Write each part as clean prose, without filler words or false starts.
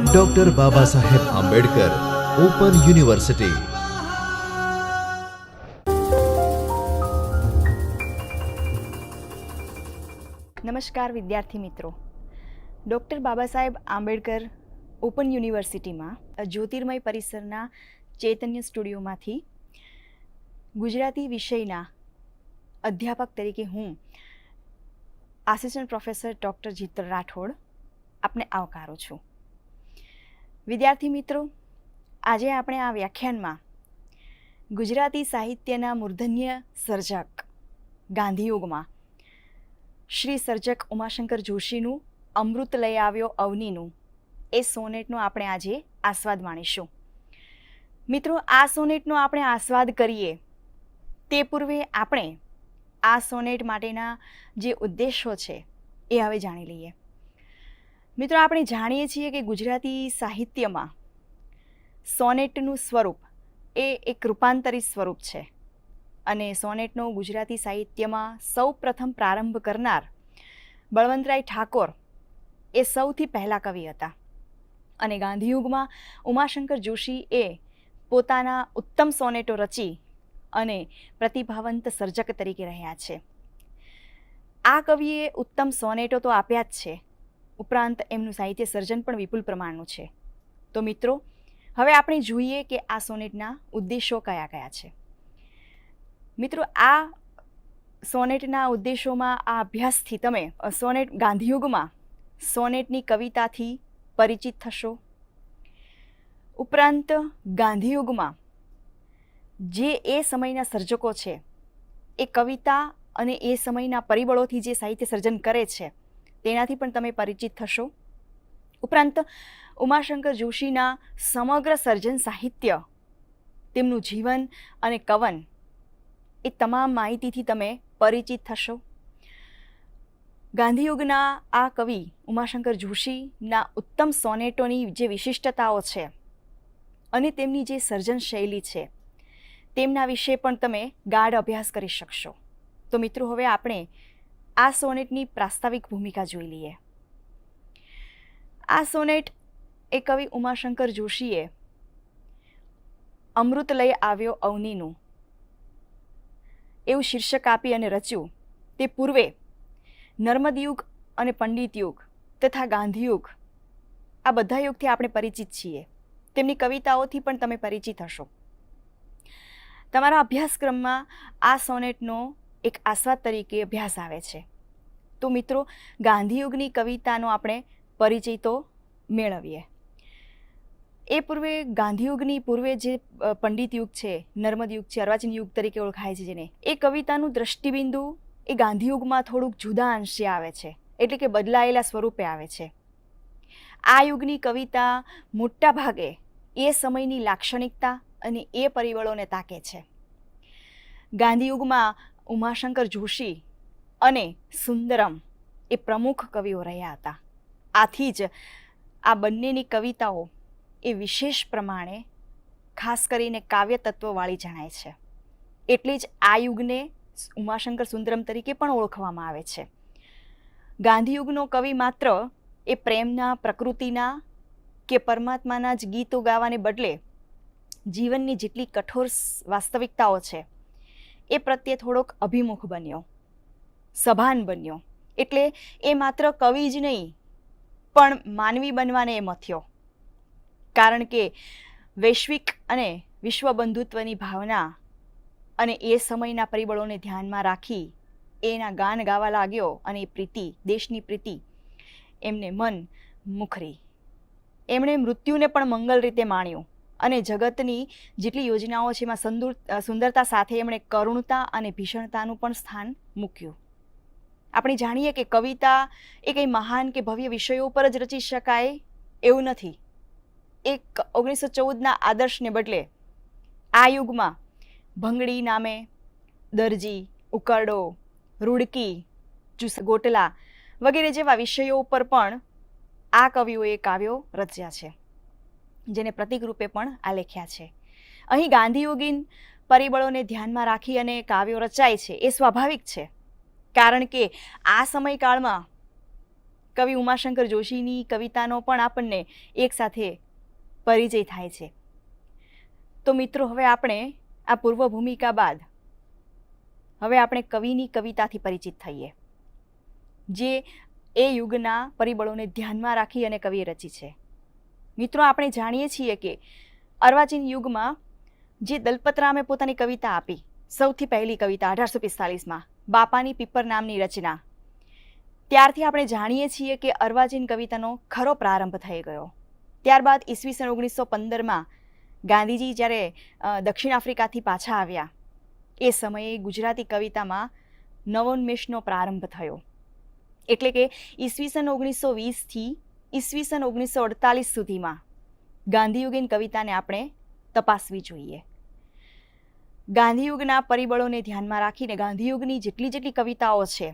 Doctor Baba Saheb Ambedkar open university. નમસ્કાર વિદ્યાર્થી મિત્રો. ડૉક્ટર બાબા સાહેબ આંબેડકર ઓપન યુનિવર્સિટીમાં જ્યોતિર્મય પરિસરના ચૈતન્ય સ્ટુડિયોમાંથી ગુજરાતી વિષયના અધ્યાપક તરીકે હું આસિસ્ટન્ટ પ્રોફેસર ડૉક્ટર જીતલ રાઠોડ આપને આવકારું છું. વિદ્યાર્થી મિત્રો, આજે આપણે આ વ્યાખ્યાનમાં ગુજરાતી સાહિત્યના મૂર્ધન્ય સર્જક ગાંધીયુગમાં શ્રી સર્જક ઉમાશંકર જોશીનું અમૃત લઈ આવ્યો અવનીનું એ સોનેટનો આપણે આજે આસ્વાદ માણીશું. મિત્રો, આ સોનેટનો આપણે આસ્વાદ કરીએ તે પૂર્વે આપણે આ સોનેટ માટેના જે ઉદ્દેશો છે એ હવે જાણી લઈએ. મિત્રો, આપણે જાણીએ છીએ કે ગુજરાતી સાહિત્યમાં સોનેટનું સ્વરૂપ એ એક રૂપાંતરિત સ્વરૂપ છે અને સોનેટનો ગુજરાતી સાહિત્યમાં સૌ પ્રથમ પ્રારંભ કરનાર બળવંતરાય ઠાકોર એ સૌથી પહેલા કવિ હતા અને ગાંધીયુગમાં ઉમાશંકર જોશી એ પોતાના ઉત્તમ સોનેટો રચી અને પ્રતિભાવંત સર્જક તરીકે રહ્યા છે. આ કવિએ ઉત્તમ સોનેટો તો આપ્યા જ છે, ઉપરાંત એમનું સાહિત્ય સર્જન પણ વિપુલ પ્રમાણનું છે. તો મિત્રો, હવે આપણે જોઈએ કે આ સોનેટના ઉદ્દેશો કયા કયા છે. મિત્રો, આ સોનેટના ઉદ્દેશોમાં આ અભ્યાસથી તમે સોનેટ ગાંધીયુગમાં સોનેટની કવિતાથી પરિચિત થશો. ઉપરાંત ગાંધીયુગમાં જે એ સમયના સર્જકો છે એ કવિતા અને એ સમયના પરિબળોથી જે સાહિત્ય સર્જન કરે છે તેનાથી પણ તમે પરિચિત થશો. ઉપરાંત ઉમાશંકર જોશીના સમગ્ર સર્જન સાહિત્ય, તેમનું જીવન અને કવન એ તમામ માહિતીથી તમે પરિચિત થશો. ગાંધીયુગના આ કવિ ઉમાશંકર જોશીના ઉત્તમ સોનેટોની જે વિશિષ્ટતાઓ છે અને તેમની જે સર્જન શૈલી છે તેમના વિશે પણ તમે ગાઢ અભ્યાસ કરી શકશો. તો મિત્રો, હવે આપણે આ સોનેટની પ્રાસ્તાવિક ભૂમિકા જોઈ લઈએ. આ સોનેટ એ કવિ ઉમાશંકર જોશીએ અમૃત લઈ આવ્યો અવનીનું એવું શીર્ષક આપી અને રચ્યું. તે પૂર્વે નર્મદ યુગ અને પંડિત યુગ તથા ગાંધીયુગ આ બધા યુગથી આપણે પરિચિત છીએ. તેમની કવિતાઓથી પણ તમે પરિચિત હશો. તમારા અભ્યાસક્રમમાં આ સોનેટનો એક આસ્વાદ તરીકે અભ્યાસ આવે છે. તો મિત્રો, ગાંધીયુગની કવિતાનો આપણે પરિચય તો મેળવીએ. એ પૂર્વે ગાંધીયુગની પૂર્વે જે પંડિત યુગ છે, નર્મદ યુગ છે, અર્વાચીન યુગ તરીકે ઓળખાય છે જેને, એ કવિતાનું દ્રષ્ટિબિંદુ એ ગાંધીયુગમાં થોડુંક જુદા અંશે આવે છે, એટલે કે બદલાયેલા સ્વરૂપે આવે છે. આ યુગની કવિતા મોટા ભાગે એ સમયની લાક્ષણિકતા અને એ પરિબળોને તાકે છે. ગાંધીયુગમાં ઉમાશંકર જોશી અને સુંદરમ એ પ્રમુખ કવિઓ રહ્યા હતા. આથી જ આ બંનેની કવિતાઓ એ વિશેષ પ્રમાણે ખાસ કરીને કાવ્ય તત્વવાળી જણાય છે. એટલે જ આ યુગને ઉમાશંકર સુંદરમ તરીકે પણ ઓળખવામાં આવે છે. ગાંધીયુગનો કવિ માત્ર એ પ્રેમના, પ્રકૃતિના કે પરમાત્માના જ ગીતો ગાવાને બદલે જીવનની જેટલી કઠોર વાસ્તવિકતાઓ છે એ પ્રત્યે થોડોક અભિમુખ બન્યો, સભાન બન્યો. એટલે એ માત્ર કવિ જ નહીં પણ માનવી બનવાને એ મથ્યો. કારણ કે વૈશ્વિક અને વિશ્વ બંધુત્વની ભાવના અને એ સમયના પરિબળોને ધ્યાનમાં રાખી એના ગાન ગાવા લાગ્યો અને એ પ્રીતિ, દેશની પ્રીતિ એમને મન મુખરી. એમણે મૃત્યુને પણ મંગલ રીતે માણ્યું અને જગતની જેટલી યોજનાઓ છે એમાં સુંદરતા સાથે એમણે કરુણતા અને ભીષણતાનું પણ સ્થાન મૂક્યું. આપણે જાણીએ કે કવિતા એ કંઈ મહાન કે ભવ્ય વિષયો પર જ રચી શકાય એવું નથી. એક 1914ના આદર્શને બદલે આ યુગમાં ભંગડી નામે, દરજી, ઉકરડો, રૂડકી, ગોટલા વગેરે જેવા વિષયો ઉપર પણ આ કવિઓએ કાવ્યો રચ્યા છે, જેને પ્રતિક રૂપે પણ આલેખ્યા છે. અહીં ગાંધીયુગીન પરિબળોને ધ્યાનમાં રાખી અને કાવ્યો રચાય છે એ સ્વાભાવિક છે, કારણ કે આ સમયકાળમાં કવિ ઉમાશંકર જોશીની કવિતાનો પણ આપણને એકસાથે પરિચય થાય છે. તો મિત્રો, હવે આપણે આ પૂર્વ ભૂમિકા બાદ હવે આપણે કવિની કવિતાથી પરિચિત થઈએ, જે એ યુગના પરિબળોને ધ્યાનમાં રાખી અને કવિએ રચી છે. મિત્રો, આપણે જાણીએ છીએ કે અર્વાચીન યુગમાં જે દલપતરામે પોતાની કવિતા આપી, સૌથી પહેલી કવિતા 1845માં બાપાની પીપર નામની રચના, ત્યારથી આપણે જાણીએ છીએ કે અર્વાચીન કવિતાનો ખરો પ્રારંભ થઈ ગયો. ત્યારબાદ ઈસવીસન 1915માં ગાંધીજી જ્યારે દક્ષિણ આફ્રિકાથી પાછા આવ્યા, એ સમયે ગુજરાતી કવિતામાં નવોન્મેષનો પ્રારંભ થયો. એટલે કે ઈસવીસન 1920થી ઈસવીસન 1948 સુધીમાં ગાંધીયુગીન કવિતાને આપણે તપાસવી જોઈએ. ગાંધીયુગના પરિબળોને ધ્યાનમાં રાખીને ગાંધીયુગની જેટલી કવિતાઓ છે,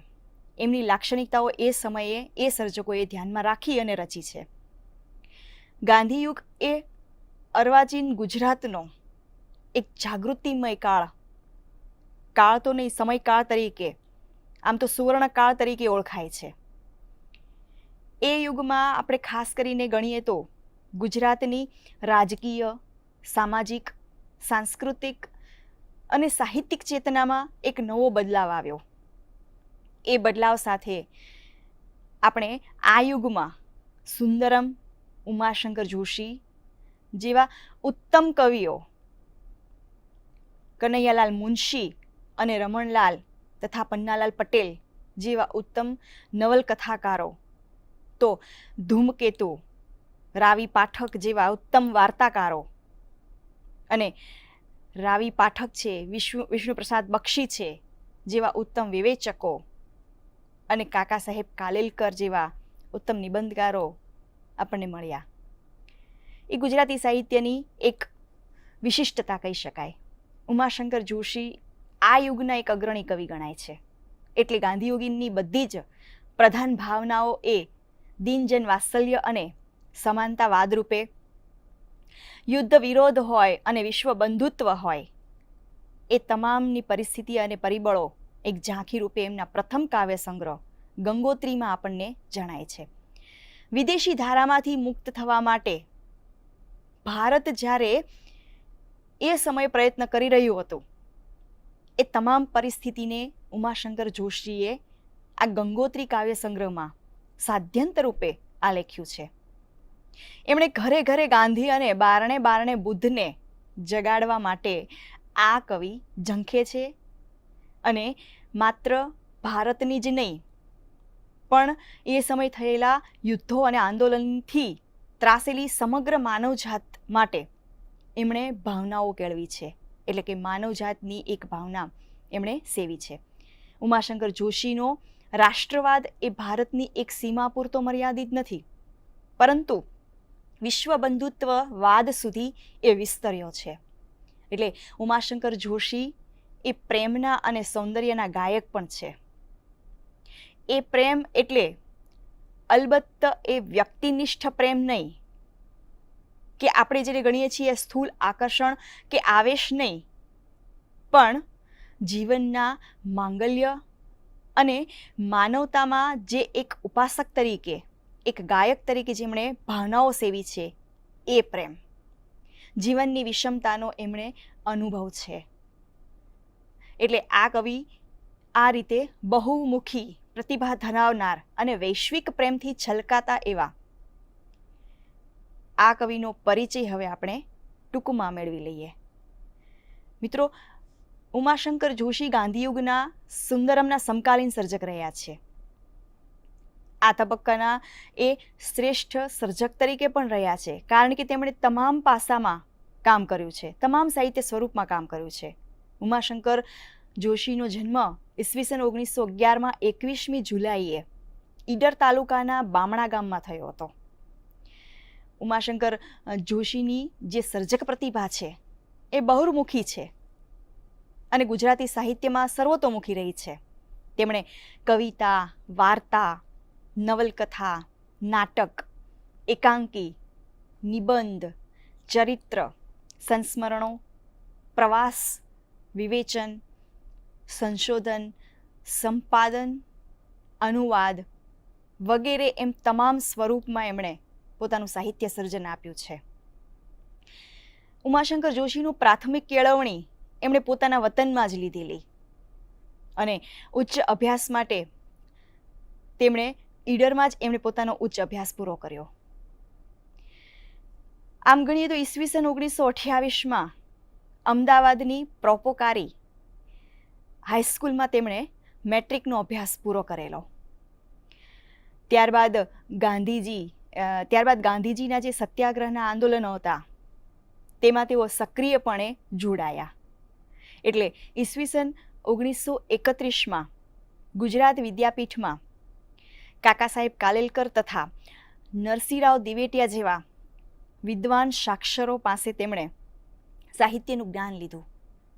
એમની લાક્ષણિકતાઓ એ સમયે એ સર્જકોએ ધ્યાનમાં રાખી અને રચી છે. ગાંધીયુગ એ અર્વાચીન ગુજરાતનો એક જાગૃતિમય કાળ તો નહીં, સમયકાળ તરીકે, આમ તો સુવર્ણકાળ તરીકે ઓળખાય છે. એ યુગમાં આપણે ખાસ કરીને ગણીએ તો ગુજરાતની રાજકીય, સામાજિક, સાંસ્કૃતિક અને સાહિત્યિક ચેતનામાં એક નવો બદલાવ આવ્યો. એ બદલાવ સાથે આપણે આ યુગમાં સુંદરમ, ઉમાશંકર જોશી જેવા ઉત્તમ કવિઓ, કનૈયાલાલ મુનશી અને રમણલાલ તથા પન્નાલાલ પટેલ જેવા ઉત્તમ નવલકથાકારો, તો ધૂમકેતુ, રાવી પાઠક જેવા ઉત્તમ વાર્તાકારો, અને રાવી પાઠક છે, વિષ્ણુપ્રસાદ બક્ષી છે જેવા ઉત્તમ વિવેચકો, અને કાકા સાહેબ કાલેલકર જેવા ઉત્તમ નિબંધકારો આપણને મળ્યા. એ ગુજરાતી સાહિત્યની એક વિશિષ્ટતા કહી શકાય. ઉમાશંકર જોશી આ યુગના એક અગ્રણી કવિ ગણાય છે. એટલે ગાંધીયુગીનની બધી જ પ્રધાન ભાવનાઓ એ દીનજન વાત્સલ્ય અને સમાનતાવાદ રૂપે, યુદ્ધ વિરોધ હોય અને વિશ્વ બંધુત્વ હોય, એ તમામની પરિસ્થિતિ અને પરિબળો એક ઝાંખી રૂપે એમના પ્રથમ કાવ્ય સંગ્રહ ગંગોત્રીમાં આપણને જણાય છે. વિદેશી ધારામાંથી મુક્ત થવા માટે ભારત જ્યારે એ સમયે પ્રયત્ન કરી રહ્યું હતું, એ તમામ પરિસ્થિતિને ઉમાશંકર જોશીએ આ ગંગોત્રી કાવ્ય સંગ્રહમાં સાધ્યંત રૂપે આલેખ્યું છે. એમણે ઘરે ઘરે ગાંધી અને બારણે બારણે બુદ્ધને જગાડવા માટે આ કવિ ઝંખે છે. અને માત્ર ભારતની જ નહીં, પણ એ સમય થયેલા યુદ્ધો અને આંદોલનથી ત્રાસેલી સમગ્ર માનવજાત માટે એમણે ભાવનાઓ કેળવી છે. એટલે કે માનવજાતની એક ભાવના એમણે સેવી છે. ઉમાશંકર જોશીનો રાષ્ટ્રવાદ એ ભારતની એક સીમા પૂરતો મર્યાદિત નથી, પરંતુ વિશ્વ બંધુત્વવાદ સુધી એ વિસ્તર્યો છે. એટલે ઉમાશંકર જોશી એ પ્રેમના અને સૌંદર્યના ગાયક પણ છે. એ પ્રેમ એટલે અલબત્ત એ વ્યક્તિનિષ્ઠ પ્રેમ નહીં, કે આપણે જેને ગણીએ છીએ સ્થૂળ આકર્ષણ કે આવેશ નહીં, પણ જીવનના માંગલ્ય અને માનવતામાં જે એક ઉપાસક તરીકે, એક ગાયક તરીકે જેમણે ભાવનાઓ સેવી છે, એ પ્રેમ, જીવનની વિષમતાનો એમણે અનુભવ છે. એટલે આ કવિ આ રીતે બહુમુખી પ્રતિભા ધરાવનાર અને વૈશ્વિક પ્રેમથી છલકાતા એવા આ કવિનો પરિચય હવે આપણે ટૂંકમાં મેળવી લઈએ. મિત્રો, ઉમાશંકર જોશી ગાંધીયુગના સુંદરમના સમકાલીન સર્જક રહ્યા છે. આ તબક્કાના એ શ્રેષ્ઠ સર્જક તરીકે પણ રહ્યા છે, કારણ કે તેમણે તમામ પાસામાં કામ કર્યું છે, તમામ સાહિત્ય સ્વરૂપમાં કામ કર્યું છે. ઉમાશંકર જોશીનો જન્મ ઈસવીસન 1911માં 21મી જુલાઈએ ઈડર તાલુકાના બામણા ગામમાં થયો હતો. ઉમાશંકર જોશીની જે સર્જક પ્રતિભા છે એ બહુમુખી છે અને ગુજરાતી સાહિત્યમાં સર્વતોમુખી રહી છે. તેમણે કવિતા, વાર્તા, નવલકથા, નાટક, એકાંકી, નિબંધ, ચરિત્ર, સંસ્મરણો, પ્રવાસ, વિવેચન, સંશોધન, સંપાદન, અનુવાદ, વગેરે એમ તમામ સ્વરૂપમાં એમણે પોતાનું સાહિત્ય સર્જન આપ્યું છે. ઉમાશંકર જોશીનું પ્રાથમિક કેળવણી એમણે પોતાના વતનમાં જ લીધેલી અને ઉચ્ચ અભ્યાસ માટે તેમણે ઈડરમાં જ એમણે પોતાનો ઉચ્ચ અભ્યાસ પૂરો કર્યો. આમ ગણીએ તો ઈસવીસન 1928માં અમદાવાદની પ્રોપોકારી હાઈસ્કૂલમાં તેમણે મેટ્રિકનો અભ્યાસ પૂરો કરેલો. ત્યારબાદ ગાંધીજીના જે સત્યાગ્રહના આંદોલનો હતા તેમાં તેઓ સક્રિયપણે જોડાયા. એટલે ઈસવીસન 1931માં ગુજરાત વિદ્યાપીઠમાં કાકા સાહેબ કાલેલકર તથા નરસિંહરાવ દિવેટિયા જેવા વિદ્વાન સાક્ષરો પાસે તેમણે સાહિત્યનું જ્ઞાન લીધું.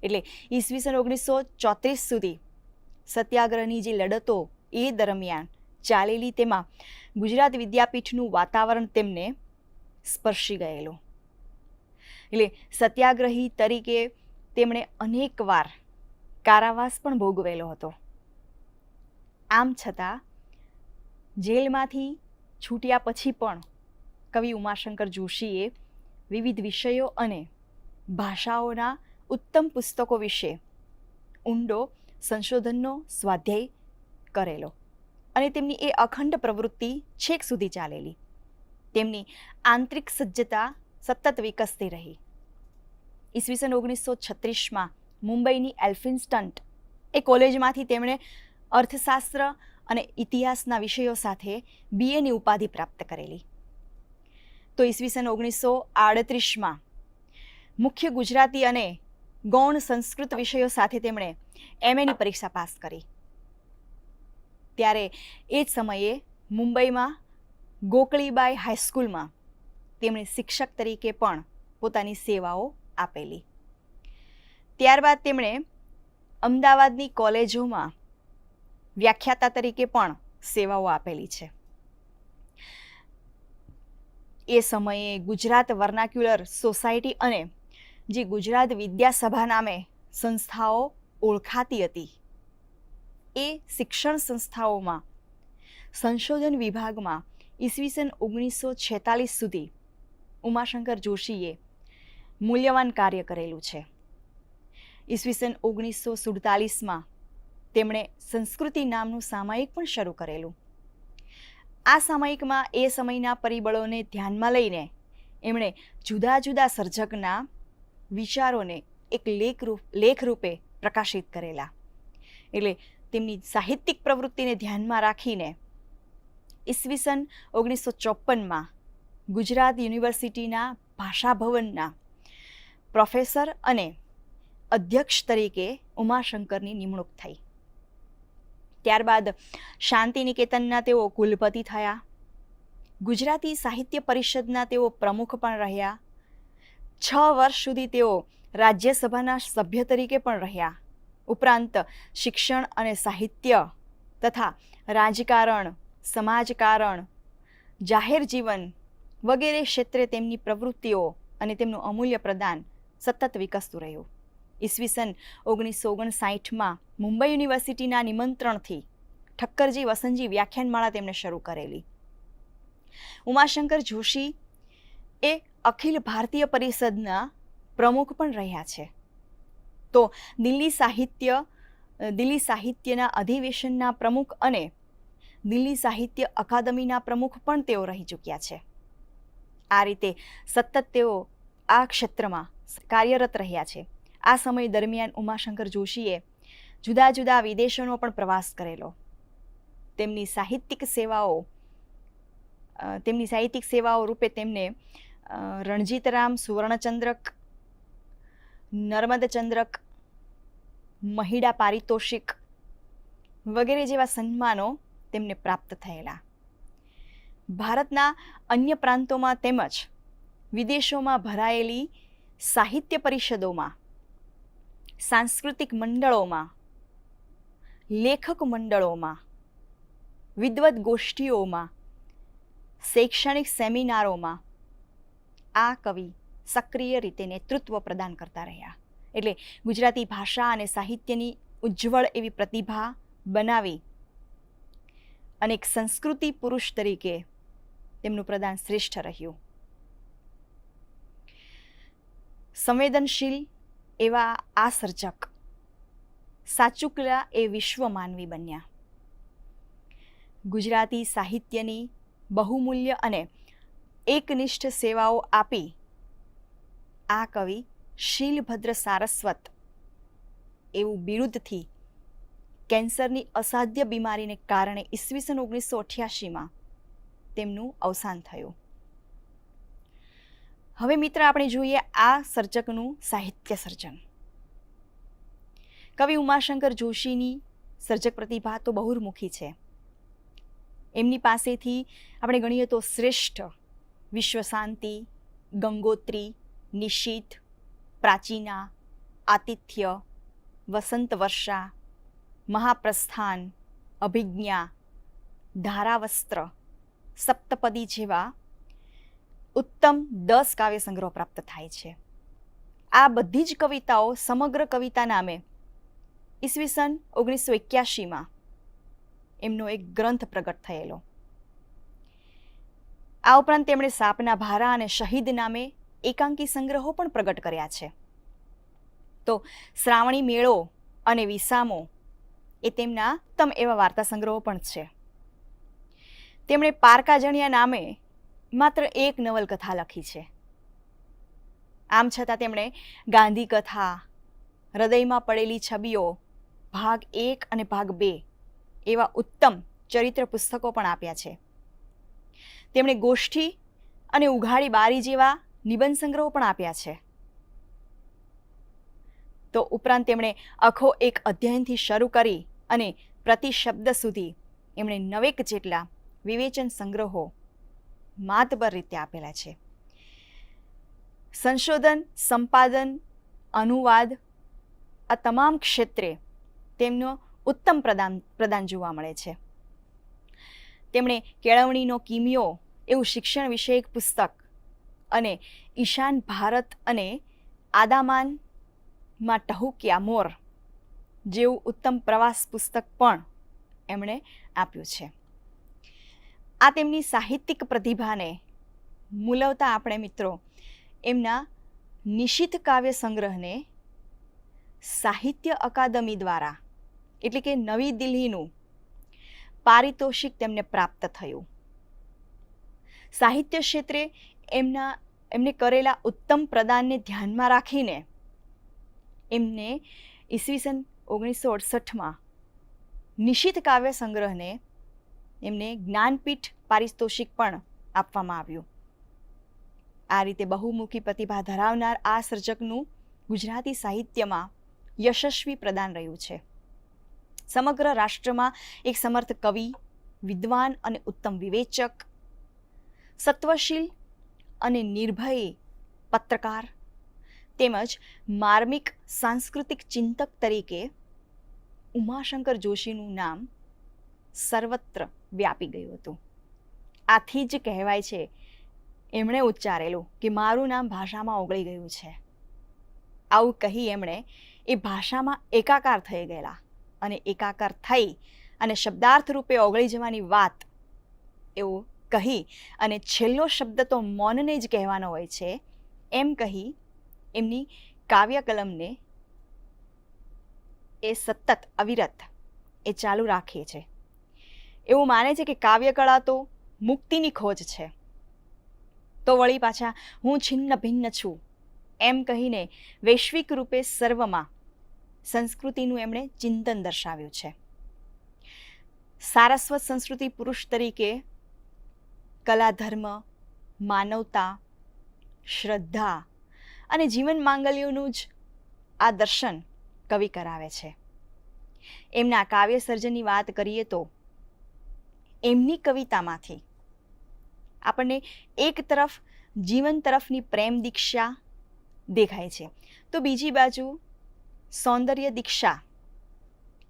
એટલે ઈસવીસન 1934 સુધી સત્યાગ્રહની જે લડતો એ દરમિયાન ચાલેલી તેમાં ગુજરાત વિદ્યાપીઠનું વાતાવરણ તેમને સ્પર્શી ગયેલું. એટલે સત્યાગ્રહી તરીકે તેમણે અનેકવાર કારાવાસ પણ ભોગવેલો હતો. આમ છતાં જેલમાંથી છૂટ્યા પછી પણ કવિ ઉમાશંકર જોશીએ વિવિધ વિષયો અને ભાષાઓના ઉત્તમ પુસ્તકો વિશે ઊંડો સંશોધનનો સ્વાધ્યાય કરેલો અને તેમની એ અખંડ પ્રવૃત્તિ છેક સુધી ચાલેલી. તેમની આંતરિક સજ્જતા સતત વિકસતી રહી. ઈસવીસન 1936માં મુંબઈની એલ્ફિન્સ્ટન એ કોલેજમાંથી તેમણે અર્થશાસ્ત્ર અને ઇતિહાસના વિષયો સાથે BA ની ઉપાધિ પ્રાપ્ત કરેલી. તો ઈસવીસન 1938માં મુખ્ય ગુજરાતી અને ગૌણ સંસ્કૃત વિષયો સાથે તેમણે MA ની પરીક્ષા પાસ કરી. ત્યારે એ જ સમયે મુંબઈમાં ગોકળીબાઈ હાઈસ્કૂલમાં તેમણે શિક્ષક તરીકે પણ પોતાની સેવાઓ આપેલી. ત્યારબાદ તેમણે અમદાવાદની કોલેજોમાં વ્યાખ્યાતા તરીકે પણ સેવાઓ આપેલી છે. એ સમયે ગુજરાત વર્નાક્યુલર સોસાયટી અને જે ગુજરાત વિદ્યાસભા નામે સંસ્થાઓ ઓળખાતી હતી એ શિક્ષણ સંસ્થાઓમાં સંશોધન વિભાગમાં ઈસવીસન 1946 સુધી ઉમાશંકર જોશીએ મૂલ્યવાન કાર્ય કરેલું છે. ઈસવીસન 1947માં તેમણે સંસ્કૃતિ નામનું સામાયિક પણ શરૂ કરેલું. આ સામાયિકમાં એ સમયના પરિબળોને ધ્યાનમાં લઈને એમણે જુદા જુદા સર્જકના વિચારોને એક લેખ રૂપે પ્રકાશિત કરેલા. એટલે તેમની સાહિત્યિક પ્રવૃત્તિને ધ્યાનમાં રાખીને ઈસવીસન 1954માં ગુજરાત યુનિવર્સિટીના ભાષા ભવનના પ્રોફેસર અને અધ્યક્ષ તરીકે ઉમાશંકરની નિમણૂક થઈ. ત્યારબાદ શાંતિનિકેતનના તેઓ કુલપતિ થયા. ગુજરાતી સાહિત્ય પરિષદના તેઓ પ્રમુખ પણ રહ્યા. 6 વર્ષ સુધી તેઓ રાજ્યસભાના સભ્ય તરીકે પણ રહ્યા. ઉપરાંત શિક્ષણ અને સાહિત્ય તથા રાજકારણ, સમાજકારણ, જાહેર જીવન વગેરે ક્ષેત્રે તેમની પ્રવૃત્તિઓ અને તેમનું અમૂલ્ય પ્રદાન સતત વિકસતું રહ્યું. ઈસવીસન 1959માં મુંબઈ યુનિવર્સિટીના નિમંત્રણથી ઠક્કરજી વસંતજી વ્યાખ્યાનમાળા તેમણે શરૂ કરેલી. ઉમાશંકર જોશી એ અખિલ ભારતીય પરિષદના પ્રમુખ પણ રહ્યા છે. તો દિલ્હી સાહિત્યના અધિવેશનના પ્રમુખ અને દિલ્હી સાહિત્ય અકાદમીના પ્રમુખ પણ તેઓ રહી ચૂક્યા છે. આ રીતે સતત તેઓ આ ક્ષેત્રમાં કાર્યરત રહ્યા છે. આ સમય દરમિયાન ઉમાશંકર જોશીએ જુદા જુદા વિદેશોનો પણ પ્રવાસ કરેલો. તેમની સાહિત્યિક સેવાઓ રૂપે તેમને રણજીતરામ સુવર્ણચંદ્રક, નર્મદચંદ્રક, મહિડા પારિતોષિક વગેરે જેવા સન્માનો તેમને પ્રાપ્ત થયેલા. ભારતના અન્ય પ્રાંતોમાં તેમજ વિદેશોમાં ભરાયેલી સાહિત્ય પરિષદોમાં, સાંસ્કૃતિક મંડળોમાં, લેખક મંડળોમાં, વિદ્વત ગોષ્ઠીઓમાં, શૈક્ષણિક સેમિનારોમાં આ કવિ સક્રિય રીતે નેતૃત્વ પ્રદાન કરતા રહ્યા. એટલે ગુજરાતી ભાષા અને સાહિત્યની ઉજ્જવળ એવી પ્રતિભા બનાવી અને એક સંસ્કૃતિ પુરુષ તરીકે તેમનું પ્રદાન શ્રેષ્ઠ રહ્યું. સંવેદનશીલ એવા આ સર્જક સાચુકલા એ વિશ્વ માનવી બન્યા. ગુજરાતી સાહિત્યની બહુમૂલ્ય અને એકનિષ્ઠ સેવાઓ આપી આ કવિ શીલભદ્ર સારસ્વત એવું બિરુદથી કેન્સરની અસાધ્ય બીમારીને કારણે ઈસવીસન 1988માં તેમનું અવસાન થયું. હવે મિત્ર આપણે જોઈએ આ સર્જકનું સાહિત્ય સર્જન. કવિ ઉમાશંકર જોશીની સર્જક પ્રતિભા તો બહુર્મુખી છે. એમની પાસેથી આપણે ગણીએ તો શ્રેષ્ઠ વિશ્વ શાંતિ, ગંગોત્રી, નિશીથ, પ્રાચીના, આતિથ્ય, વસંત વર્ષા, મહાપ્રસ્થાન, અભિજ્ઞા, ધારાવસ્ત્ર, સપ્તપદી જેવા ઉત્તમ 10 કાવ્ય સંગ્રહો પ્રાપ્ત થાય છે. આ બધી જ કવિતાઓ સમગ્ર કવિતા નામે ઈસવીસન 1981માં એમનો એક ગ્રંથ પ્રગટ થયેલો. આ ઉપરાંત તેમણે સાપના ભારા અને શહીદ નામે એકાંકી સંગ્રહો પણ પ્રગટ કર્યા છે. તો શ્રાવણી મેળો અને વિસામો એ તેમના ઉત્તમ એવા વાર્તા સંગ્રહો પણ છે. તેમણે પારકાજણિયા નામે માત્ર એક નવલકથા લખી છે. આમ છતાં તેમણે ગાંધી કથા, હૃદયમાં પડેલી છબીઓ, ભાગ 1 અને ભાગ 2 એવા ઉત્તમ ચરિત્ર પુસ્તકો પણ આપ્યા છે. તેમણે ગોષ્ઠી અને ઉઘાડી બારી જેવા નિબંધ સંગ્રહો પણ આપ્યા છે. તો ઉપરાંત તેમણે અખો એક અધ્યયનથી શરૂ કરી અને પ્રતિ શબ્દ સુધી એમણે 9 જેટલા વિવેચન સંગ્રહો માતબર રીતે આપેલા છે. સંશોધન, સંપાદન, અનુવાદ આ તમામ ક્ષેત્રે તેમનો ઉત્તમ પ્રદાન જોવા મળે છે. તેમણે કેળવણીનો કિમિયો એવું શિક્ષણ વિષયક પુસ્તક અને ઈશાન ભારત અને આદામાનમાં ટહુક્યા મોર જેવું ઉત્તમ પ્રવાસ પુસ્તક પણ એમણે આપ્યું છે. આ તેમની સાહિત્યિક પ્રતિભાને મૂલવતા આપણે મિત્રો એમના નિશીથ કાવ્ય સંગ્રહને સાહિત્ય અકાદમી દ્વારા એટલે કે નવી દિલ્હીનું પારિતોષિક તેમને પ્રાપ્ત થયું. સાહિત્ય ક્ષેત્રે એમને કરેલા ઉત્તમ પ્રદાનને ધ્યાનમાં રાખીને એમને ઈસવીસન 1968માં નિશીથ કાવ્ય સંગ્રહને એમને જ્ઞાનપીઠ પારિતોષિક પણ આપવામાં આવ્યું. આ રીતે બહુમુખી પ્રતિભા ધરાવનાર આ સર્જકનું ગુજરાતી સાહિત્યમાં યશસ્વી પ્રદાન રહ્યું છે. સમગ્ર રાષ્ટ્રમાં એક સમર્થ કવિ, વિદ્વાન અને ઉત્તમ વિવેચક, સત્વશીલ અને નિર્ભય પત્રકાર તેમજ માર્મિક સાંસ્કૃતિક ચિંતક તરીકે ઉમાશંકર જોશીનું નામ સર્વત્ર વ્યાપી ગયું હતું. આથી જ કહેવાય છે એમણે ઉચ્ચારેલું કે મારું નામ ભાષામાં ઓગળી ગયું છે. આવું કહી એમણે એ ભાષામાં એકાકાર થઈ ગયેલા અને એકાકાર થઈ અને શબ્દાર્થ રૂપે ઓગળી જવાની વાત એવું કહી અને છેલ્લો શબ્દ તો મૌનને જ કહેવાનો હોય છે એમ કહી એમની કાવ્ય કલમને એ સતત અવિરત એ ચાલુ રાખે છે. એવું માને છે કે કાવ્યકળા તો મુક્તિની ખોજ છે. તો વળી પાછા હું છિન્ન ભિન્ન છું એમ કહીને વૈશ્વિક રૂપે સર્વમાં સંસ્કૃતિનું એમણે ચિંતન દર્શાવ્યું છે. સારસ્વત સંસ્કૃતિ પુરુષ તરીકે કલા, ધર્મ, માનવતા, શ્રદ્ધા અને જીવન માંગલ્યોનું જ આ દર્શન કવિ કરાવે છે. એમના કાવ્ય સર્જનની વાત કરીએ તો એમની કવિતામાંથી આપણને એક તરફ જીવન તરફની પ્રેમ દીક્ષા દેખાય છે તો બીજી બાજુ સૌંદર્ય દીક્ષા,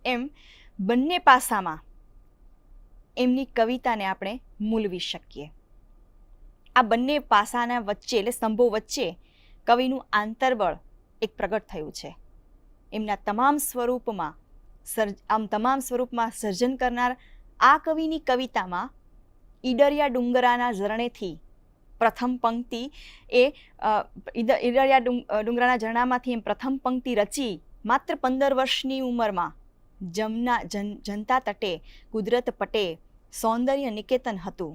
એમ બંને પાસામાં એમની કવિતાને આપણે મૂલવી શકીએ. આ બંને પાસાના વચ્ચે એટલે સ્તંભો વચ્ચે કવિનું આંતરબળ એક પ્રગટ થયું છે. એમના તમામ સ્વરૂપમાં સર્જન કરનાર આ કવિની કવિતામાં ઈડરિયા ડુંગરાના ઝરણેથી પ્રથમ પંક્તિ એ ઈડરિયા ડુંગરાના ઝરણામાંથી પ્રથમ પંક્તિ રચી માત્ર 15 વર્ષની ઉંમરમાં જનતા તટે કુદરત પટે સૌંદર્ય નિકેતન હતું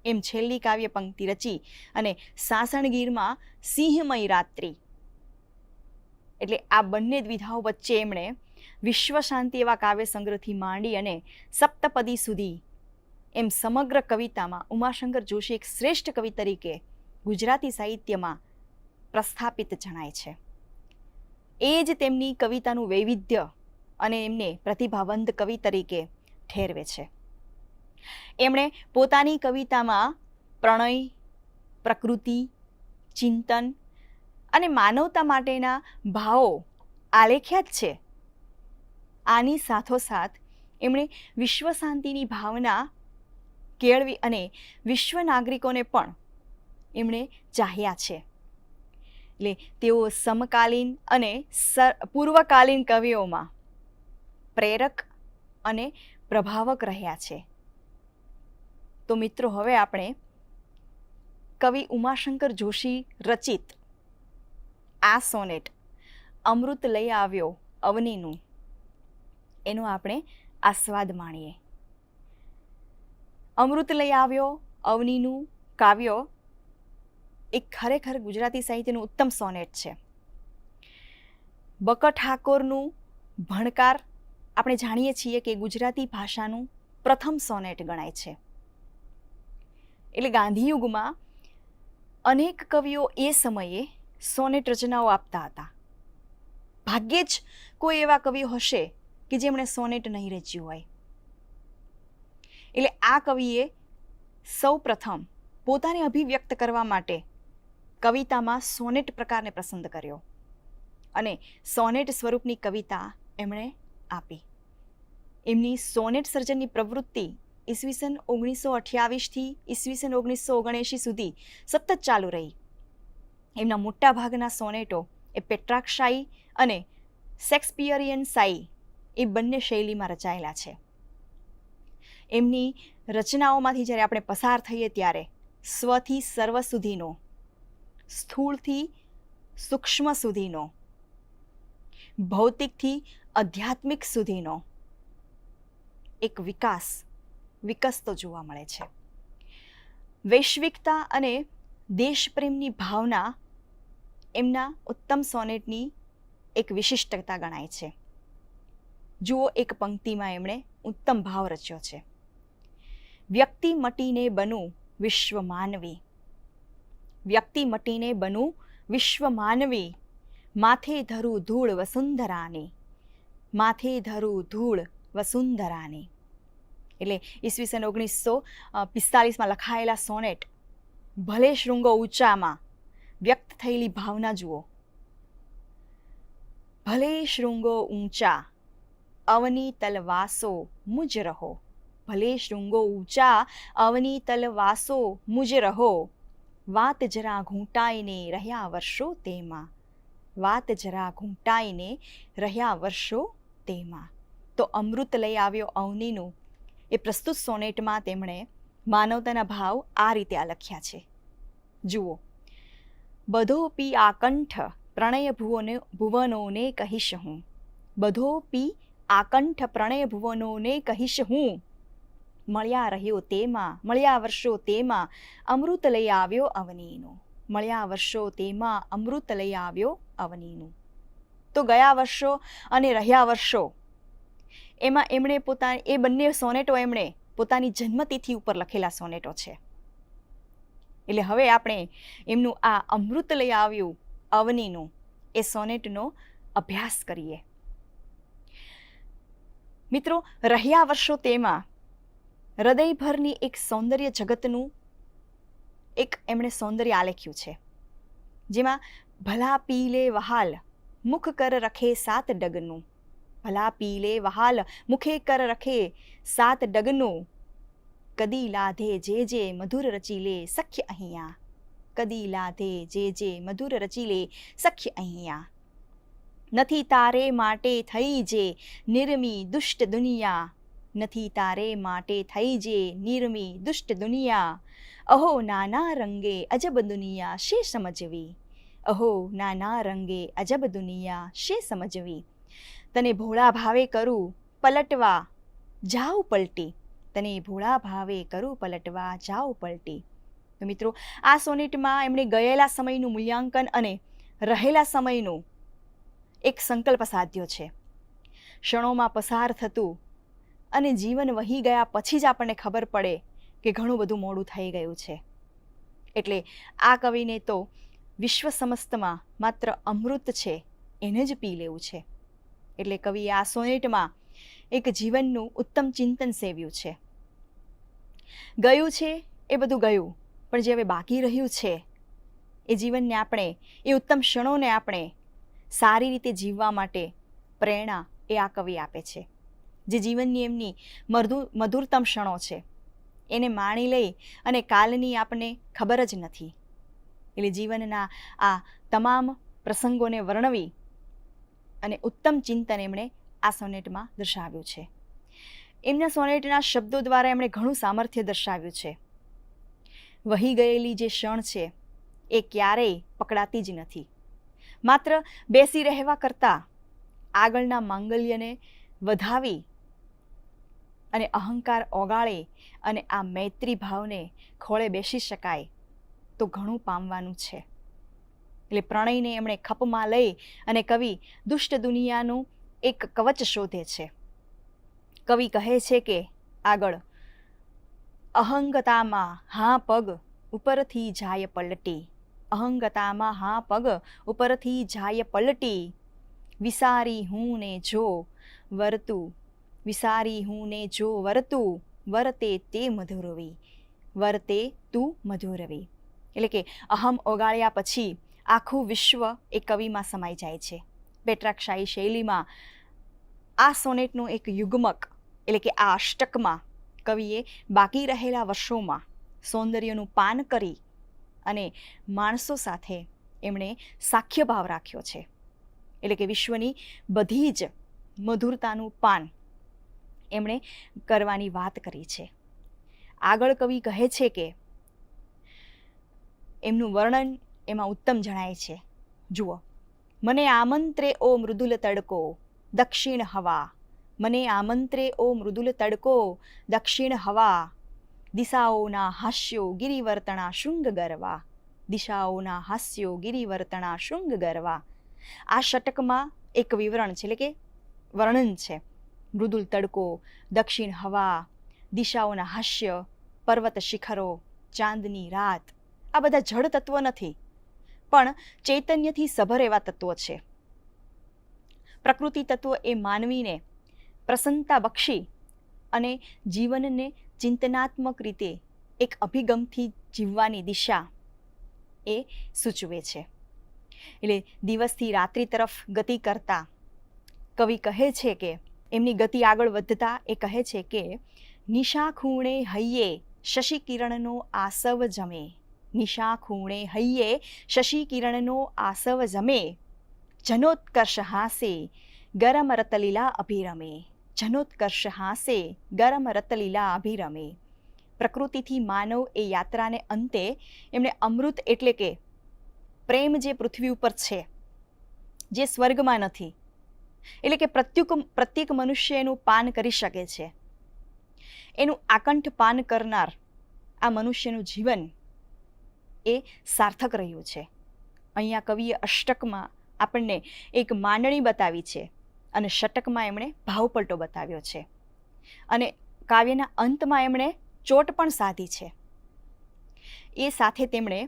એમ છેલ્લી કાવ્ય પંક્તિ રચી અને સાસણગીરમાં સિંહમય રાત્રિ એટલે આ બંને દ્વિધાઓ વચ્ચે એમણે વિશ્વ શાંતિ એવા કાવ્ય સંગ્રહથી માંડી અને સપ્તપદી સુધી એમ સમગ્ર કવિતામાં ઉમાશંકર જોશી એક શ્રેષ્ઠ કવિ તરીકે ગુજરાતી સાહિત્યમાં પ્રસ્થાપિત જણાય છે. એ જ તેમની કવિતાનું વૈવિધ્ય અને એમને પ્રતિભાવંત કવિ તરીકે ઠેરવે છે. એમણે પોતાની કવિતામાં પ્રણય, પ્રકૃતિ, ચિંતન અને માનવતા માટેના ભાવો આલેખ્યા જ છે. આની સાથોસાથ એમણે વિશ્વ શાંતિની ભાવના કેળવી અને વિશ્વ નાગરિકોને પણ એમણે ચાહ્યા છે. એટલે તેઓ સમકાલીન અને પૂર્વકાલીન કવિઓમાં પ્રેરક અને પ્રભાવક રહ્યા છે. તો મિત્રો, હવે આપણે કવિ ઉમાશંકર જોશી રચિત આ સોનેટ અમૃત લઈ આવ્યો અવનીનું એનો આપણે આસ્વાદ માણીએ. અમૃત લઈ આવ્યો અવનીનું કાવ્ય એક ખરેખર ગુજરાતી સાહિત્યનું ઉત્તમ સોનેટ છે. બક ઠાકોરનું ભણકાર આપણે જાણીએ છીએ કે ગુજરાતી ભાષાનું પ્રથમ સોનેટ ગણાય છે. એટલે ગાંધીયુગમાં અનેક કવિઓ એ સમયે સોનેટ રચનાઓ આપતા હતા. ભાગ્યે જ કોઈ એવા કવિઓ હશે કે જેમણે સોનેટ નહીં રચ્યું હોય. એટલે આ કવિએ સૌ પ્રથમ પોતાને અભિવ્યક્ત કરવા માટે કવિતામાં સોનેટ પ્રકારને પસંદ કર્યો અને સોનેટ સ્વરૂપની કવિતા એમણે આપી. એમની સોનેટ સર્જનની પ્રવૃત્તિ ઈસવીસન 1928થી ઈસવીસન 1979 સુધી સતત ચાલુ રહી. એમના મોટા ભાગના સોનેટો એ પેટ્રાર્કશાહી અને શેક્સપિયરિયન શાહી એ બંને શૈલીમાં રચાયેલા છે. એમની રચનાઓમાંથી જ્યારે આપણે પસાર થઈએ ત્યારે સ્વથી સર્વ સુધીનો, સ્થૂળથી સૂક્ષ્મ સુધીનો, ભૌતિકથી આધ્યાત્મિક સુધીનો એક વિકસતો જોવા મળે છે. વૈશ્વિકતા અને દેશપ્રેમની ભાવના એમના ઉત્તમ સોનેટની એક વિશિષ્ટતા ગણાય છે. જુઓ, એક પંક્તિમાં એમણે ઉત્તમ ભાવ રચ્યો છે. વ્યક્તિ મટીને બનું વિશ્વ માનવી, વ્યક્તિ મટીને બનું વિશ્વ માનવી, માથે ધરું ધૂળ વસુંધરાની, માથે ધરું ધૂળ વસુંધરાની. એટલે ઈસવીસન 1945માં લખાયેલા સોનેટ ભલે શૃંગો ઊંચામાં વ્યક્ત થયેલી ભાવના જુઓ. ભલે શૃંગો ઊંચા અવની તલવાસો મુજ રહો, ભલે શૃંગો ઊંચા અવની તલવાસો મુજ રહો, વાત જરા ઘૂંટાઈને રહ્યા વર્ષો તેમાં, વાત જરા ઘૂંટાઈને રહ્યા વર્ષો તેમાં. તો અમૃત લઈ આવ્યો અવનીનું એ પ્રસ્તુત સોનેટમાં તેમણે માનવતાના ભાવ આ રીતે લખ્યા છે. જુઓ, બધો પી આકંઠ પ્રણય ભુવનોને કહીશ હું, બધો પી આકંઠ પ્રણય ભુવનોને કહીશ હું, મળ્યા રહ્યો તેમાં, મળ્યા વર્ષો તેમાં અમૃત લઈ આવ્યો અવનીનું, મળ્યા વર્ષો તેમાં અમૃત લઈ આવ્યો અવનીનું. તો ગયા વર્ષો અને રહ્યા વર્ષો એમાં એમણે એ બંને સોનેટો એમણે પોતાની જન્મતિથિ ઉપર લખેલા સોનેટો છે. એટલે હવે આપણે એમનું આ અમૃત લઈ આવ્યું અવનીનું એ સોનેટનો અભ્યાસ કરીએ. મિત્રો, રહ્યા વર્ષો તેમાં હૃદયભરની એક સૌંદર્ય જગતનું એક એમણે સૌંદર્ય આલેખ્યું છે. જેમાં ભલા પીલે વહાલ મુખ કર રખે સાત ડગનું, ભલા પીલે વહાલ મુખે કર રખે સાત ડગનું, કદી લાધે જે મધુર રચી લે સખ્ય અહીંયા, કદી લાધે જે મધુર રચી લે સખ્ય અહીંયા. નથી તારે માટે થઈ જે નિર્મી દુષ્ટ દુનિયા, નથી તારે માટે થઈ જે નિર્મી દુષ્ટ દુનિયા. અહો નાના રંગે અજબ દુનિયા શી સમજવી. અહો નાના રંગે અજબ દુનિયા શી સમજવી. તને ભોળા ભાવે કરું પલટવા જાઉં પલટી. તને ભોળા ભાવે કરું પલટવા જાઉં પલટી. તો મિત્રો, આ સોનેટમાં એમણે ગયેલા સમયનું મૂલ્યાંકન અને રહેલા સમયનો એક સંકલ્પ સાધ્યો છે. ક્ષણોમાં પસાર થતું અને જીવન વહી ગયા પછી જ આપણને ખબર પડે કે ઘણું બધું મોડું થઈ ગયું છે. એટલે આ કવિને તો વિશ્વ સમસ્તમાં માત્ર અમૃત છે એને જ પી લેવું છે. એટલે કવિએ આ સોનેટમાં એક જીવનનું ઉત્તમ ચિંતન સેવ્યું છે. ગયું છે એ બધું ગયું, પણ જે હવે બાકી રહ્યું છે એ જીવનને આપણે, એ ઉત્તમ ક્ષણોને આપણે સારી રીતે જીવવા માટે પ્રેરણા એ આ કવિ આપે છે. જે જીવનની એમની મધુરતમ ક્ષણો છે એને માણી લઈ અને કાલની આપણને ખબર જ નથી. એટલે જીવનના આ તમામ પ્રસંગોને વર્ણવી અને ઉત્તમ ચિંતન એમણે આ સોનેટમાં દર્શાવ્યું છે. એમના સોનેટના શબ્દો દ્વારા એમણે ઘણું સામર્થ્ય દર્શાવ્યું છે. વહી ગયેલી જે ક્ષણ છે એ ક્યારેય પકડાતી જ નથી. માત્ર બેસી રહેવા કરતાં આગળના માંગલ્યને વધાવી અને અહંકાર ઓગાળે અને આ મૈત્રી ભાવને ખોળે બેસી શકાય તો ઘણું પામવાનું છે. એટલે પ્રણયને એમણે ખપમાં લઈ અને કવિ દુષ્ટ દુનિયાનું એક કવચ શોધે છે. કવિ કહે છે કે આગળ, અહંગતામાં હા પગ ઉપરથી જાય પલટી. અહંગતામાં હા પગ ઉપરથી જાય પલટી. વિસારી હું ને જો વરતું. વિસારી હું ને જો વરતું. વરતે તે મધુરવી. વરતે તું મધુરવી. એટલે કે અહમ ઓગાળ્યા પછી આખું વિશ્વ એ કવિમાં સમાઈ જાય છે. પેટ્રાકશાહી શૈલીમાં આ સોનેટનું એક યુગ્મક એટલે કે આ અષ્ટકમાં કવિએ બાકી રહેલા વર્ષોમાં સૌંદર્યનું પાન કરી અને માણસો સાથે એમણે સાખ્ય ભાવ રાખ્યો છે. એટલે કે વિશ્વની બધી જ મધુરતાનું પાન એમણે કરવાની વાત કરી છે. આગળ કવિ કહે છે કે એમનું વર્ણન એમાં ઉત્તમ જણાય છે. જુઓ, મને આમંત્રે ઓ મૃદુલ તડકો દક્ષિણ હવા. મને આમંત્રે ઓ મૃદુલ તડકો દક્ષિણ હવા. દિશાઓના હાસ્યો ગિરિવર્તણા શૃંગ ગરવા. દિશાઓના હાસ્યો ગિરિવર્તણા શૃંગ ગરવા. આ ષટકમાં એક વિવરણ છે, એટલે કે વર્ણન છે. મૃદુલ તડકો, દક્ષિણ હવા, દિશાઓના હાસ્ય, પર્વત શિખરો, ચાંદની રાત, આ બધા જડ તત્વ નથી, પણ ચૈતન્યથી સભર એવા તત્વો છે. પ્રકૃતિ તત્વ એ માનવીને પ્રસન્નતા બક્ષી અને જીવનને ચિંતનાત્મક રીતે એક અભિગમથી જીવવાની દિશા એ સૂચવે છે. એટલે દિવસથી રાત્રિ તરફ ગતિ કરતા કવિ કહે છે કે એમની ગતિ આગળ વધતા એ કહે છે કે નિશા ખૂણે હૈયે શશી કિરણનો આસવ જમે. નિશા ખૂણે હૈયે શશી કિરણનો આસવ જમે. જનોત્કર્ષ હાસે ગરમ રતલીલા અભિરમે. જનોત્કર્ષ હાસે ગરમ રતલીલા અભિરમે. પ્રકૃતિથી માનવ એ યાત્રાને અંતે એમણે અમૃત એટલે કે પ્રેમ જે પૃથ્વી ઉપર છે, જે સ્વર્ગમાં નથી, એટલે કે પ્રત્યેક મનુષ્ય એનું પાન કરી શકે છે, એનું આકંઠ પાન કરનાર આ મનુષ્યનું જીવન એ સાર્થક રહ્યું છે. અહીંયા કવિએ અષ્ટકમાં આપણને એક માંડણી બતાવી છે અને ષટકમાં એમણે ભાવપલટો બતાવ્યો છે અને કાવ્યના અંતમાં એમણે ચોટ પણ સાધી છે. એ સાથે તેમણે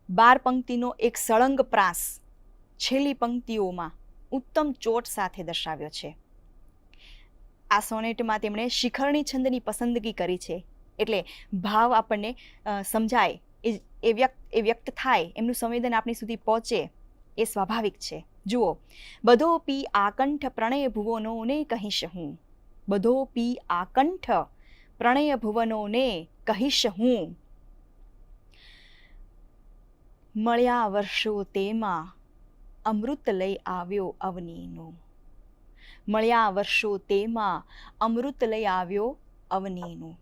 12 પંક્તિનો એક સળંગ પ્રાસ છેલ્લી પંક્તિઓમાં ઉત્તમ ચોટ સાથે દર્શાવ્યો છે. આ સોનેટમાં તેમણે શિખરણી છંદની પસંદગી કરી છે, એટલે ભાવ આપણને સમજાય, એ વ્યક્ત થાય, એમનું સંવેદન આપણી સુધી પહોંચે એ સ્વાભાવિક છે. જુઓ, બધો પી આકંઠ પ્રણય ભુવનોને કહીશ હું. બધો પી આકંઠ પ્રણય ભુવનોને કહીશ હું. મળ્યા વર્ષો તેમાં અમૃત લઈ આવ્યો અવનીનું. મળ્યા વર્ષો તેમાં અમૃત લઈ આવ્યો અવનીનું.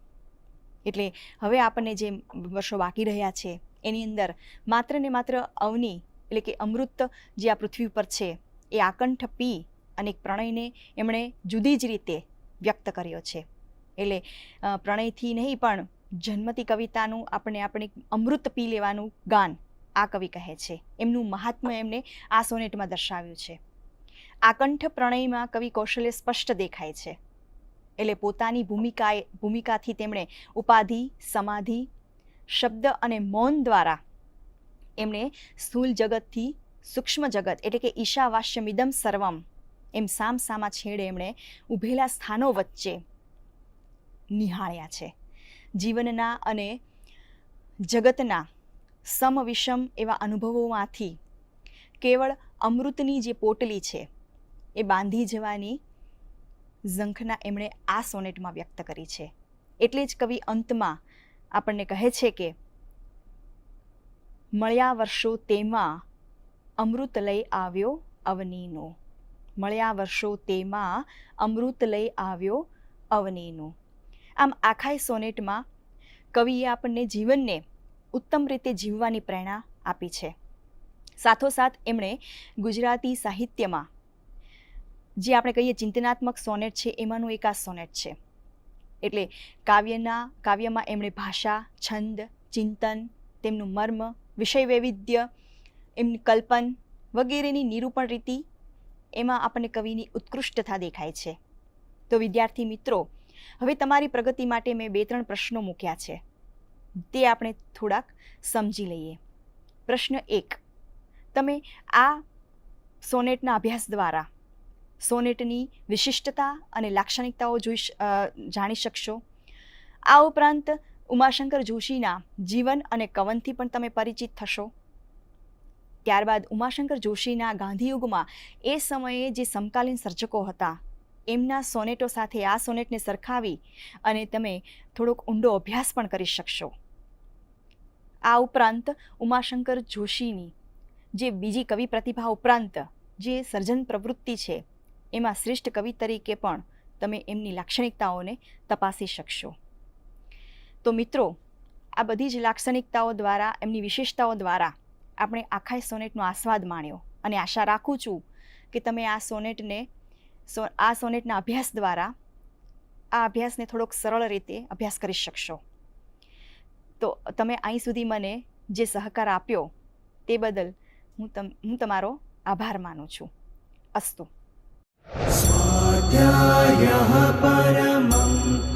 એટલે હવે આપણને જે વર્ષો બાકી રહ્યા છે એની અંદર માત્ર ને માત્ર અવની એટલે કે અમૃત જે આ પૃથ્વી પર છે એ આકંઠ પી અને એક પ્રણયને એમણે જુદી જ રીતે વ્યક્ત કર્યો છે. એટલે પ્રણયથી નહીં પણ જન્મતી કવિતાનું આપણે અમૃત પી લેવાનું ગાન આ કવિ કહે છે. એમનું મહાત્મ્ય એમને આ સોનેટમાં દર્શાવ્યું છે. આકંઠ પ્રણયમાં કવિ કૌશલ્ય સ્પષ્ટ દેખાય છે. એટલે પોતાની ભૂમિકાથી તેમણે ઉપાધિ, સમાધિ, શબ્દ અને મૌન દ્વારા એમણે સ્થૂલ જગતથી સૂક્ષ્મ જગત એટલે કે ઈશાવાસ્યમિદમ સર્વમ એમ સામસામા છેડે એમણે ઊભેલા સ્થાનો વચ્ચે નિહાળ્યા છે. જીવનના અને જગતના સમવિષમ એવા અનુભવોમાંથી કેવળ અમૃતની જે પોટલી છે એ બાંધી જવાની ઝંખના એમણે આ સોનેટમાં વ્યક્ત કરી છે. એટલે જ કવિ અંતમાં આપણને કહે છે કે મળ્યા વર્ષો તેમાં અમૃત લઈ આવ્યો અવનીનો. મળ્યા વર્ષો તેમાં અમૃત લઈ આવ્યો અવનીનો. આમ આખા સોનેટમાં કવિએ આપણને જીવનને ઉત્તમ રીતે જીવવાની પ્રેરણા આપી છે. સાથોસાથ એમણે ગુજરાતી સાહિત્યમાં જે આપણે કહીએ ચિંતનાત્મક સોનેટ છે એમાંનું એક આ સોનેટ છે. એટલે કાવ્યમાં એમણે ભાષા, છંદ, ચિંતન, તેમનું મર્મ, વિષય વૈવિધ્ય, એમની કલ્પન વગેરેની નિરૂપણ રીતિ એમાં આપણને કવિની ઉત્કૃષ્ટતા દેખાય છે. તો વિદ્યાર્થી મિત્રો, હવે તમારી પ્રગતિ માટે મેં 2-3 પ્રશ્નો મૂક્યા છે, તે આપણે થોડાક સમજી લઈએ. પ્રશ્ન 1, તમે આ સોનેટના અભ્યાસ દ્વારા સોનેટની વિશિષ્ટતા અને લાક્ષણિકતાઓ જાણી શકશો. આ ઉપરાંત ઉમાશંકર જોશીના જીવન અને કવનથી પણ તમે પરિચિત થશો. ત્યારબાદ ઉમાશંકર જોશીના ગાંધીયુગમાં એ સમયે જે સમકાલીન સર્જકો હતા એમના સોનેટો સાથે આ સોનેટને સરખાવી અને તમે થોડોક ઊંડો અભ્યાસ પણ કરી શકશો. આ ઉપરાંત ઉમાશંકર જોશીની જે બીજી કવિ પ્રતિભા ઉપરાંત જે સર્જન પ્રવૃત્તિ છે એમાં શ્રેષ્ઠ કવિ તરીકે પણ તમે એમની લાક્ષણિકતાઓને તપાસી શકશો. તો મિત્રો, આ બધી જ લાક્ષણિકતાઓ દ્વારા, એમની વિશેષતાઓ દ્વારા આપણે આખા સોનેટનો આસ્વાદ માણ્યો અને આશા રાખું છું કે તમે આ સોનેટના અભ્યાસ દ્વારા આ અભ્યાસને થોડોક સરળ રીતે અભ્યાસ કરી શકશો. તો તમે અહીં સુધી મને જે સહકાર આપ્યો તે બદલ હું તમારો આભાર માનું છું. અસ્તુ. स्वाध्यायः परमम्